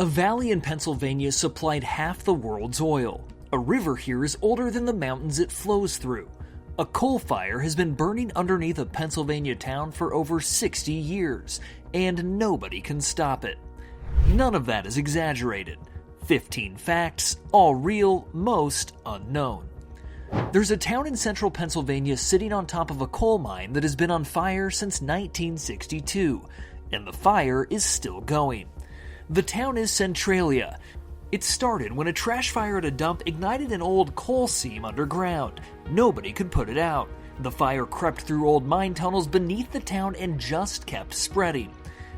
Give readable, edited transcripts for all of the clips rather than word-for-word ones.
A valley in Pennsylvania supplied half the world's oil. A river here is older than the mountains it flows through. A coal fire has been burning underneath a Pennsylvania town for over 60 years, and nobody can stop it. None of that is exaggerated. 15 facts, all real, most unknown. There's a town in central Pennsylvania sitting on top of a coal mine that has been on fire since 1962, and the fire is still going. The town is Centralia. It started when a trash fire at a dump ignited an old coal seam underground. Nobody could put it out. The fire crept through old mine tunnels beneath the town and just kept spreading.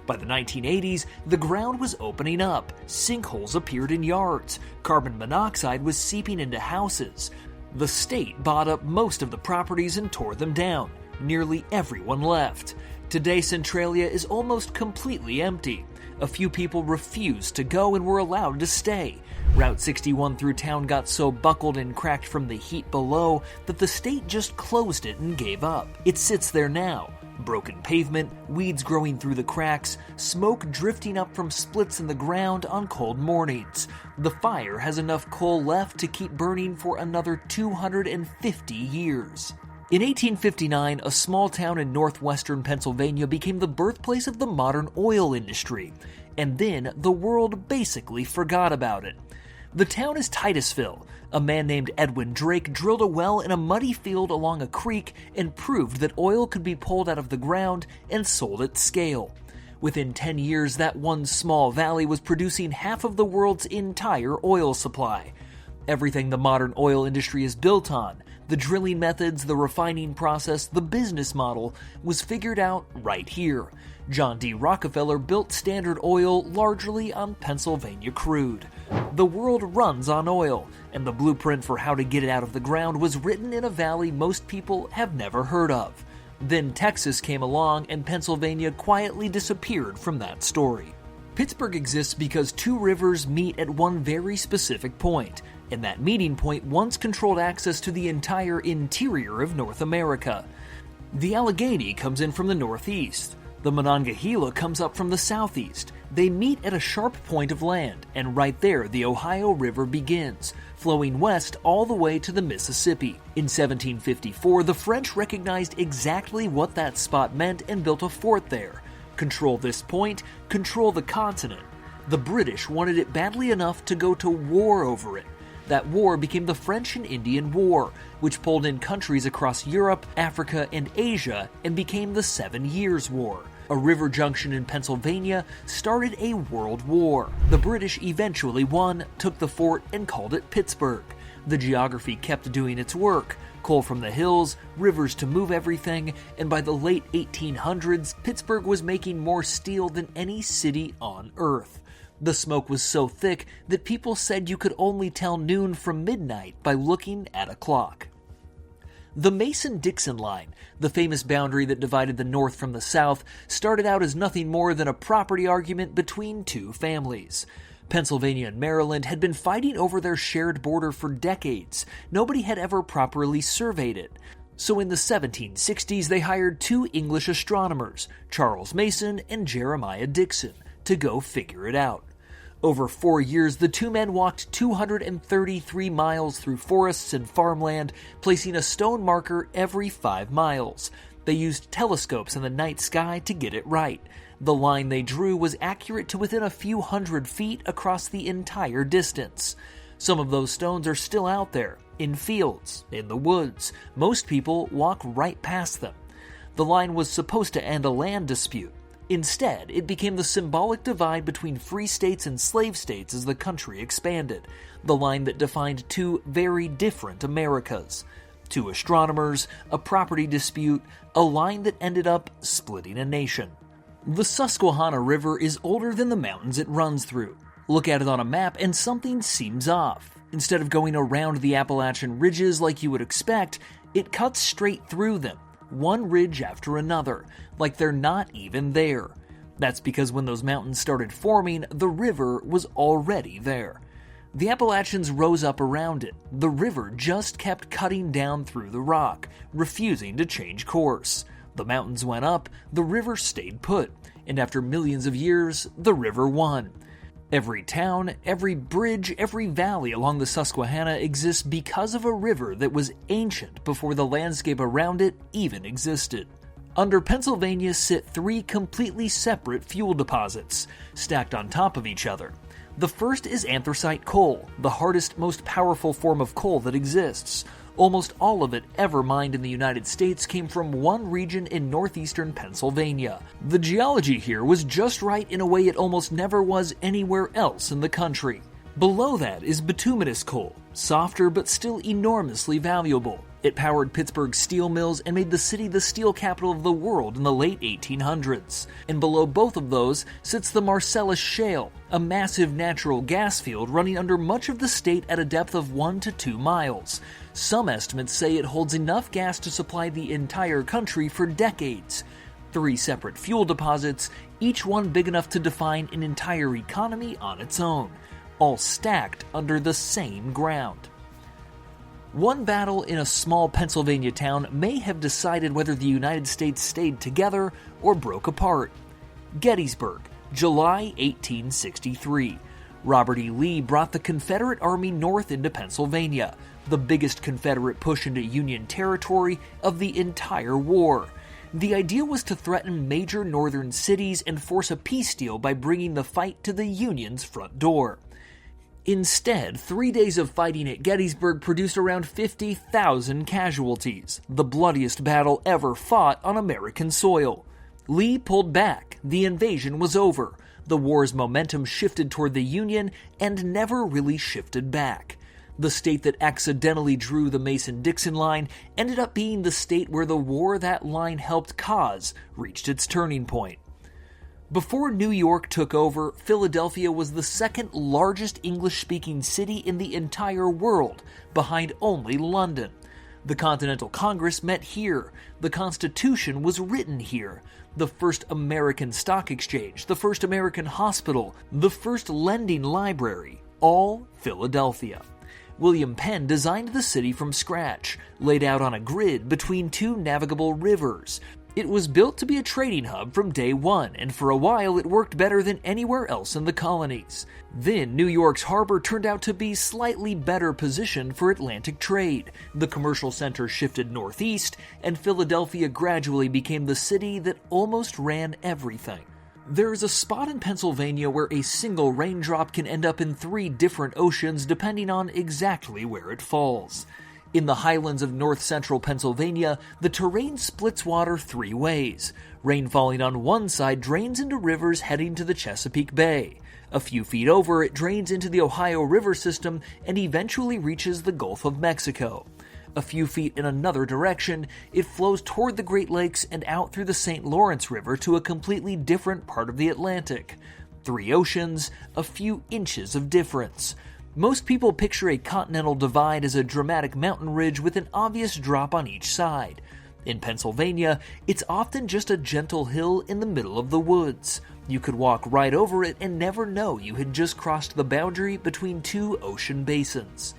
By the 1980s, the ground was opening up. Sinkholes appeared in yards. Carbon monoxide was seeping into houses. The state bought up most of the properties and tore them down. Nearly everyone left. Today, Centralia is almost completely empty. A few people refused to go and were allowed to stay. Route 61 through town got so buckled and cracked from the heat below that the state just closed it and gave up. It sits there now. Broken pavement, weeds growing through the cracks, smoke drifting up from splits in the ground on cold mornings. The fire has enough coal left to keep burning for another 250 years. In 1859, a small town in northwestern Pennsylvania became the birthplace of the modern oil industry, and then the world basically forgot about it. The town is Titusville. A man named Edwin Drake drilled a well in a muddy field along a creek and proved that oil could be pulled out of the ground and sold at scale. Within 10 years, that one small valley was producing half of the world's entire oil supply. Everything the modern oil industry is built on, the drilling methods, the refining process, the business model, was figured out right here. John D. Rockefeller built Standard Oil largely on Pennsylvania crude. The world runs on oil, and the blueprint for how to get it out of the ground was written in a valley most people have never heard of. Then Texas came along, and Pennsylvania quietly disappeared from that story. Pittsburgh exists because two rivers meet at one very specific point, and that meeting point once controlled access to the entire interior of North America. The Allegheny comes in from the northeast. The Monongahela comes up from the southeast. They meet at a sharp point of land, and right there the Ohio River begins, flowing west all the way to the Mississippi. In 1754, the French recognized exactly what that spot meant and built a fort there. Control this point, control the continent. The British wanted it badly enough to go to war over it. That war became the French and Indian War, which pulled in countries across Europe, Africa, and Asia and became the 7 Years' War. A river junction in Pennsylvania started a world war. The British eventually won, took the fort, and called it Pittsburgh. The geography kept doing its work. Coal from the hills, rivers to move everything, and by the late 1800s, Pittsburgh was making more steel than any city on Earth. The smoke was so thick that people said you could only tell noon from midnight by looking at a clock. The Mason-Dixon line, the famous boundary that divided the North from the South, started out as nothing more than a property argument between two families. Pennsylvania and Maryland had been fighting over their shared border for decades. Nobody had ever properly surveyed it. So in the 1760s, they hired two English astronomers, Charles Mason and Jeremiah Dixon, to go figure it out. Over 4 years, the two men walked 233 miles through forests and farmland, placing a stone marker every 5 miles. They used telescopes in the night sky to get it right. The line they drew was accurate to within a few hundred feet across the entire distance. Some of those stones are still out there, in fields, in the woods. Most people walk right past them. The line was supposed to end a land dispute. Instead, it became the symbolic divide between free states and slave states as the country expanded, the line that defined two very different Americas. Two astronomers, a property dispute, a line that ended up splitting a nation. The Susquehanna River is older than the mountains it runs through. Look at it on a map and something seems off. Instead of going around the Appalachian ridges like you would expect, it cuts straight through them, one ridge after another, like they're not even there. That's because when those mountains started forming, the river was already there. The Appalachians rose up around it. The river just kept cutting down through the rock, refusing to change course. The mountains went up, the river stayed put, and after millions of years, the river won. Every town, every bridge, every valley along the Susquehanna exists because of a river that was ancient before the landscape around it even existed. Under Pennsylvania sit 3 completely separate fuel deposits, stacked on top of each other. The first is anthracite coal, the hardest, most powerful form of coal that exists. Almost all of it ever mined in the United States came from one region in northeastern Pennsylvania. The geology here was just right in a way it almost never was anywhere else in the country. Below that is bituminous coal, softer but still enormously valuable. It powered Pittsburgh's steel mills and made the city the steel capital of the world in the late 1800s. And below both of those sits the Marcellus Shale, a massive natural gas field running under much of the state at a depth of 1 to 2 miles. Some estimates say it holds enough gas to supply the entire country for decades. 3 separate fuel deposits, each one big enough to define an entire economy on its own, all stacked under the same ground. One battle in a small Pennsylvania town may have decided whether the United States stayed together or broke apart. Gettysburg, July 1863. Robert E. Lee brought the Confederate Army north into Pennsylvania, the biggest Confederate push into Union territory of the entire war. The idea was to threaten major northern cities and force a peace deal by bringing the fight to the Union's front door. Instead, 3 days of fighting at Gettysburg produced around 50,000 casualties, the bloodiest battle ever fought on American soil. Lee pulled back, the invasion was over, the war's momentum shifted toward the Union and never really shifted back. The state that accidentally drew the Mason-Dixon line ended up being the state where the war that line helped cause reached its turning point. Before New York took over, Philadelphia was the second largest English-speaking city in the entire world, behind only London. The Continental Congress met here. The Constitution was written here. The first American stock exchange, the first American hospital, the first lending library, all Philadelphia. William Penn designed the city from scratch, laid out on a grid between 2 navigable rivers. It was built to be a trading hub from day one, and for a while it worked better than anywhere else in the colonies. Then New York's harbor turned out to be slightly better positioned for Atlantic trade. The commercial center shifted northeast, and Philadelphia gradually became the city that almost ran everything. There is a spot in Pennsylvania where a single raindrop can end up in 3 different oceans depending on exactly where it falls. In the highlands of north-central Pennsylvania, the terrain splits water 3 ways. Rain falling on one side drains into rivers heading to the Chesapeake Bay. A few feet over, it drains into the Ohio River system and eventually reaches the Gulf of Mexico. A few feet in another direction, it flows toward the Great Lakes and out through the St. Lawrence River to a completely different part of the Atlantic. 3 oceans, a few inches of difference. Most people picture a continental divide as a dramatic mountain ridge with an obvious drop on each side. In Pennsylvania, it's often just a gentle hill in the middle of the woods. You could walk right over it and never know you had just crossed the boundary between 2 ocean basins.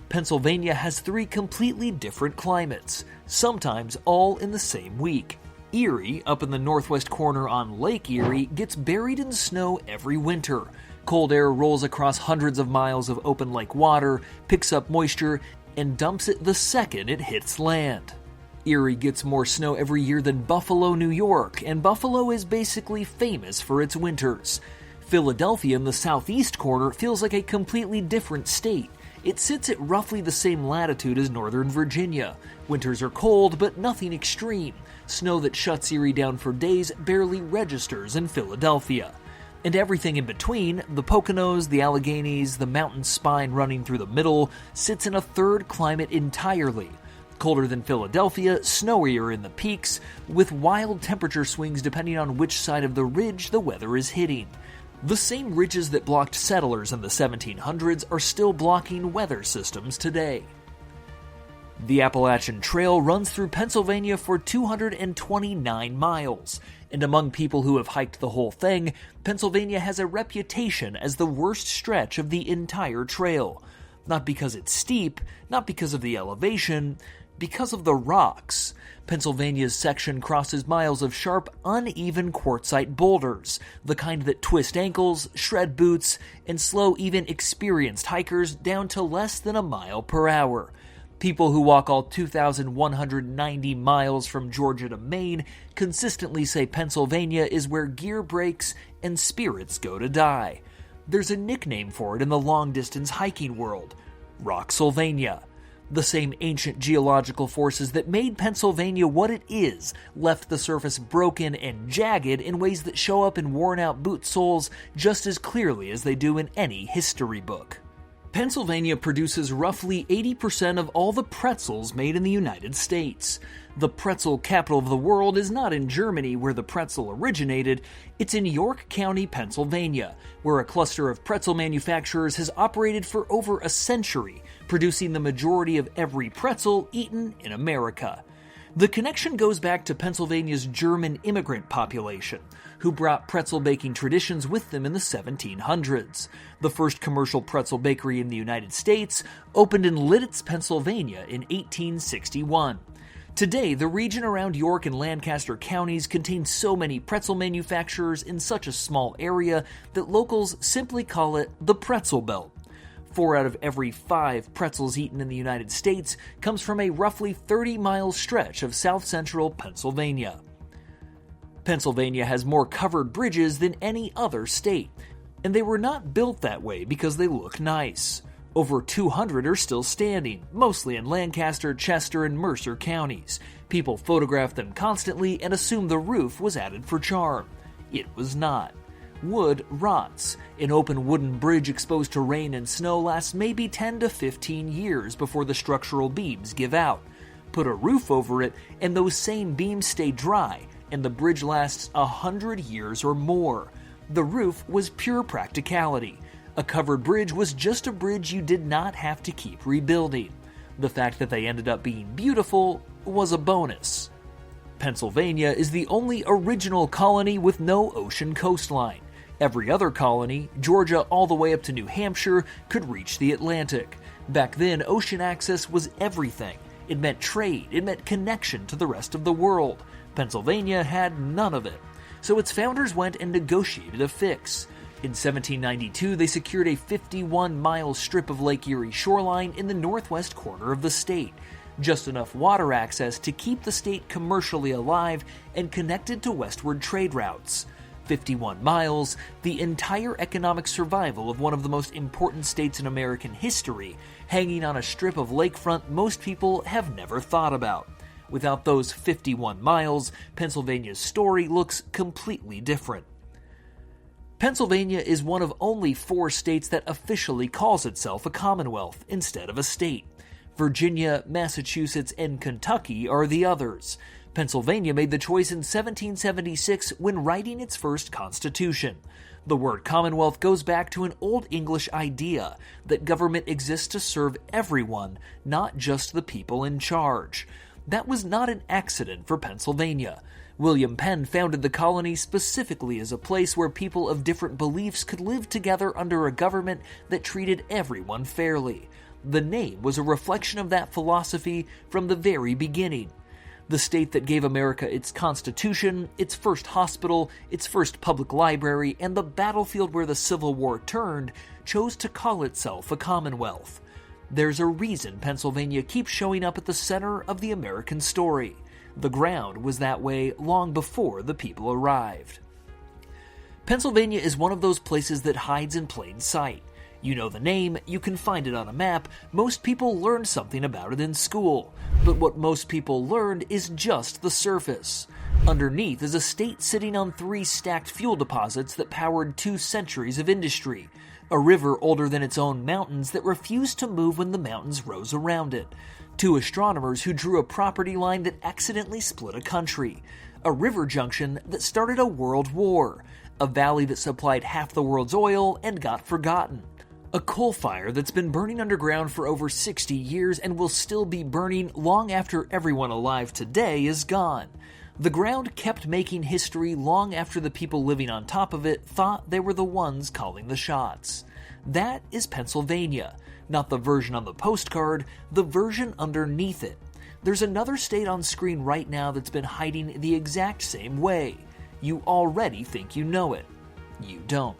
Pennsylvania has 3 completely different climates, sometimes all in the same week. Erie, up in the northwest corner on Lake Erie, gets buried in snow every winter. Cold air rolls across hundreds of miles of open lake water, picks up moisture, and dumps it the second it hits land. Erie gets more snow every year than Buffalo, New York, and Buffalo is basically famous for its winters. Philadelphia in the southeast corner feels like a completely different state. It sits at roughly the same latitude as Northern Virginia. Winters are cold, but nothing extreme. Snow that shuts Erie down for days barely registers in Philadelphia. And everything in between, the Poconos, the Alleghenies, the mountain spine running through the middle, sits in a third climate entirely. Colder than Philadelphia, snowier in the peaks, with wild temperature swings depending on which side of the ridge the weather is hitting. The same ridges that blocked settlers in the 1700s are still blocking weather systems today. The Appalachian Trail runs through Pennsylvania for 229 miles, and among people who have hiked the whole thing, Pennsylvania has a reputation as the worst stretch of the entire trail. Not because it's steep, not because of the elevation, because of the rocks. Pennsylvania's section crosses miles of sharp, uneven quartzite boulders, the kind that twist ankles, shred boots, and slow even experienced hikers down to less than a mile per hour. People who walk all 2,190 miles from Georgia to Maine consistently say Pennsylvania is where gear breaks and spirits go to die. There's a nickname for it in the long-distance hiking world: Rocksylvania. The same ancient geological forces that made Pennsylvania what it is left the surface broken and jagged in ways that show up in worn-out boot soles just as clearly as they do in any history book. Pennsylvania produces roughly 80% of all the pretzels made in the United States. The pretzel capital of the world is not in Germany, where the pretzel originated. It's in York County, Pennsylvania, where a cluster of pretzel manufacturers has operated for over a century, producing the majority of every pretzel eaten in America. The connection goes back to Pennsylvania's German immigrant population, who brought pretzel baking traditions with them in the 1700s. The first commercial pretzel bakery in the United States opened in Lititz, Pennsylvania in 1861. Today, the region around York and Lancaster counties contains so many pretzel manufacturers in such a small area that locals simply call it the Pretzel Belt. 4 out of every 5 pretzels eaten in the United States comes from a roughly 30-mile stretch of south-central Pennsylvania. Pennsylvania has more covered bridges than any other state, and they were not built that way because they look nice. Over 200 are still standing, mostly in Lancaster, Chester, and Mercer counties. People photograph them constantly and assume the roof was added for charm. It was not. Wood rots. An open wooden bridge exposed to rain and snow lasts maybe 10 to 15 years before the structural beams give out. Put a roof over it, and those same beams stay dry, and the bridge lasts 100 years or more. The roof was pure practicality. A covered bridge was just a bridge you did not have to keep rebuilding. The fact that they ended up being beautiful was a bonus. Pennsylvania is the only original colony with no ocean coastline. Every other colony, Georgia all the way up to New Hampshire, could reach the Atlantic. Back then, ocean access was everything. It meant trade, it meant connection to the rest of the world. Pennsylvania had none of it. So its founders went and negotiated a fix. In 1792, they secured a 51-mile strip of Lake Erie shoreline in the northwest corner of the state. Just enough water access to keep the state commercially alive and connected to westward trade routes. 51 miles, the entire economic survival of one of the most important states in American history, hanging on a strip of lakefront most people have never thought about. Without those 51 miles, Pennsylvania's story looks completely different. Pennsylvania is one of only 4 states that officially calls itself a Commonwealth instead of a state. Virginia, Massachusetts, and Kentucky are the others. Pennsylvania made the choice in 1776 when writing its first constitution. The word Commonwealth goes back to an Old English idea that government exists to serve everyone, not just the people in charge. That was not an accident for Pennsylvania. William Penn founded the colony specifically as a place where people of different beliefs could live together under a government that treated everyone fairly. The name was a reflection of that philosophy from the very beginning. The state that gave America its Constitution, its first hospital, its first public library, and the battlefield where the Civil War turned, chose to call itself a Commonwealth. There's a reason Pennsylvania keeps showing up at the center of the American story. The ground was that way long before the people arrived. Pennsylvania is one of those places that hides in plain sight. You know the name, you can find it on a map, most people learned something about it in school. But what most people learned is just the surface. Underneath is a state sitting on 3 stacked fuel deposits that powered 2 centuries of industry. A river older than its own mountains that refused to move when the mountains rose around it. 2 astronomers who drew a property line that accidentally split a country. A river junction that started a world war. A valley that supplied half the world's oil and got forgotten. A coal fire that's been burning underground for over 60 years and will still be burning long after everyone alive today is gone. The ground kept making history long after the people living on top of it thought they were the ones calling the shots. That is Pennsylvania. Not the version on the postcard, the version underneath it. There's another state on screen right now that's been hiding the exact same way. You already think you know it. You don't.